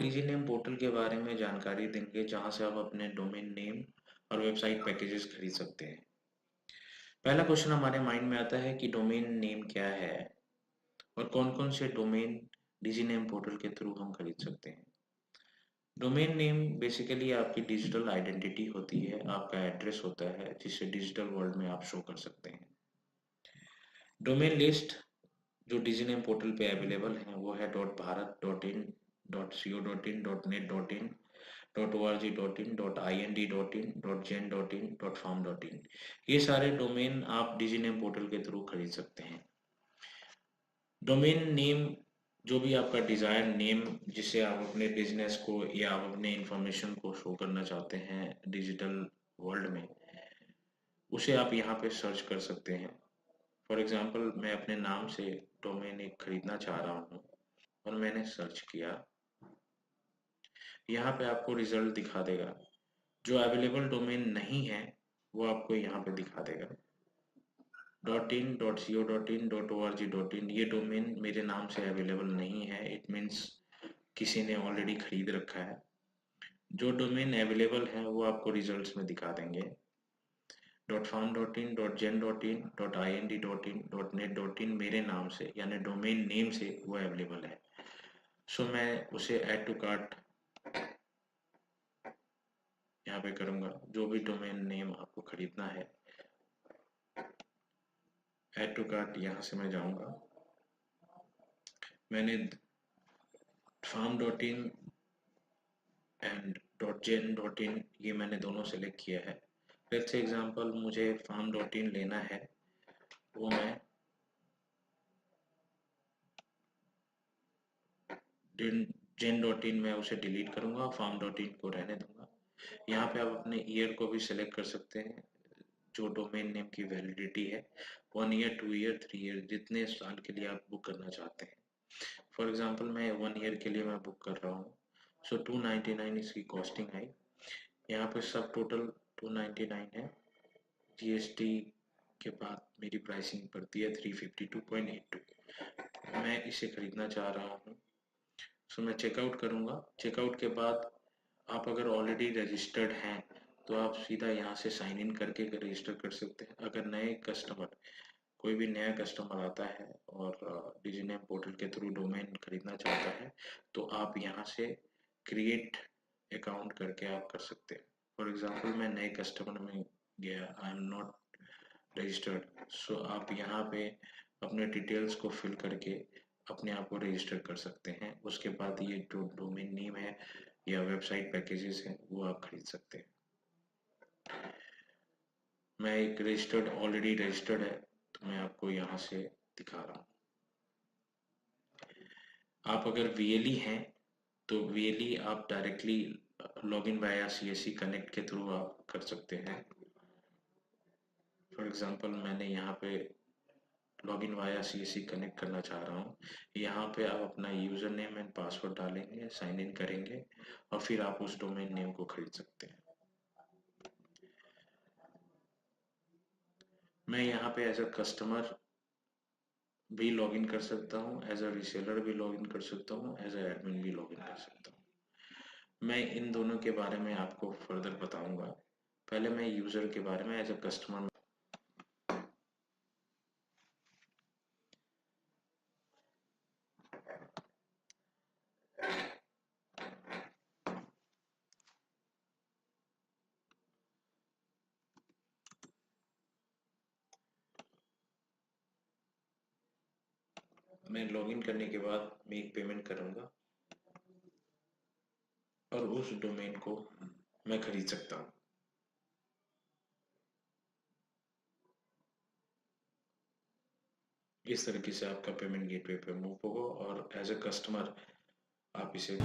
डीजीनेम portal के बारे में जानकारी देंगे जहां से आप अपने डोमेन नेम और वेबसाइट पैकेजेस खरीद सकते हैं। पहला क्वेश्चन हमारे माइंड में आता है कि डोमेन नेम क्या है और कौन-कौन से डोमेन डीजीनेम पोर्टल के थ्रू हम खरीद सकते हैं। डोमेन नेम बेसिकली आपकी डिजिटल आइडेंटिटी होती है, आपका एड्रेस होता है जिसे डिजिटल वर्ल्ड में आप शो कर सकते हैं। डोमेन लिस्ट जो डीजीनेम पोर्टल पे अवेलेबल है वो है .bharat.in .co.in .net.in .org.in .ind.in .gen.in .farm.in ये सारे डोमेन आप डीजीनेम पोर्टल के थ्रू खरीद सकते हैं। डोमेन नेम जो भी आपका डिजायर नेम जिसे आप अपने बिजनेस को या आप अपने इंफॉर्मेशन को शो करना चाहते हैं डिजिटल वर्ल्ड में, उसे आप यहाँ पे सर्च कर सकते हैं। फॉर एग्जांपल मैं अपने नाम से डोमेन एक खरीदना चाह रहा हूँ और मैंने सर्च किया। यहाँ पे आपको रिजल्ट दिखा देगा। जो अवेलेबल डोमेन नहीं है वो आपको यहाँ पे दिखा देगा। .in .co.in .org.in ये डोमेन मेरे नाम से अवेलेबल नहीं है, इट मीन्स किसी ने ऑलरेडी खरीद रखा है। जो डोमेन अवेलेबल है वो आपको रिजल्ट्स में दिखा देंगे। .farm.in .gen.in .ind.in .net.in मेरे नाम से यानी डोमेन नेम से वो अवेलेबल है। सो मैं उसे ऐड टू कार्ट यहाँ पे करूँगा। जो भी डोमेन नेम आपको खरीदना है ऐड टू कार्ट यहाँ से मैं जाऊँगा। मैंने farm.in एंड .gen.in ये मैंने दोनों सेलेक्ट किया है। लेट्स एग्जांपल मुझे farm.in लेना है, वो मैं gen.in में उसे डिलीट करूंगा, farm.in को रहने दूंगा। यहाँ पे आप अपने ईयर को भी सिलेक्ट कर सकते हैं, जो डोमेन नेम की वैलिडिटी है 1 ईयर 2 ईयर 3 ईयर जितने साल के लिए आप बुक करना चाहते हैं। फॉर एग्जांपल मैं 1 ईयर के लिए मैं बुक कर रहा हूँ। सो 299 इसकी कॉस्टिंग आई। यहाँ पे सब टोटल 299 है, जीएसटी के बाद मेरी प्राइसिंग पड़ती है 352.82। मैं इसे खरीदना चाह रहा हूँ। सो मैं चेकआउट करूँगा। चेकआउट के बाद आप अगर ऑलरेडी रजिस्टर्ड हैं तो आप सीधा यहाँ से साइन इन करके रजिस्टर कर सकते हैं। अगर नए कस्टमर कोई भी नया कस्टमर आता है और डिजिनेम पोर्टल के थ्रू डोमेन खरीदना चाहता है तो आप यहाँ से क्रिएट अकाउंट करके आप कर सकते हैं। फॉर एग्जांपल मैं नए कस्टमर में गया, आई एम नॉट रजिस्टर्ड, सो आप यहाँ पे अपने डिटेल्स को फिल करके अपने आप को रजिस्टर कर सकते हैं। उसके बाद ये जो डोमेन नेम है या वेबसाइट पैकेजेस हैं वो आप खरीद सकते हैं। मैं एक रजिस्टर्ड ऑलरेडी रजिस्टर्ड है तो मैं आपको यहाँ से दिखा रहा हूँ। आप अगर वीएलई हैं तो वीएलई आप directly login via CSC connect के थ्रू आप कर सकते हैं। फॉर एग्जांपल मैंने यहाँ पे लॉगिन वाया सीएससी कनेक्ट करना चाह रहा हूँ। यहाँ पे आप अपना यूजर नेम एंड पासवर्ड डालेंगे, साइन इन करेंगे और फिर आप उस डोमेन नेम को खरीद सकते हैं। मैं यहाँ पे एज अ कस्टमर भी लॉगिन कर सकता हूँ, एज अ रीसेलर भी लॉगिन कर सकता हूँ, एज अ एडमिन भी लॉगिन कर सकता हूँ। मैं इन दोनों के बारे में आपको फर्दर बताऊंगा। पहले मैं यूजर के बारे में एज अ कस्टमर मैं लॉगिन करने के बाद मेक पेमेंट करूंगा और उस डोमेन को मैं खरीद सकता हूँ। इस तरीके से आपका पेमेंट गेटवे पे मूव होगा और एज अ कस्टमर आप इसे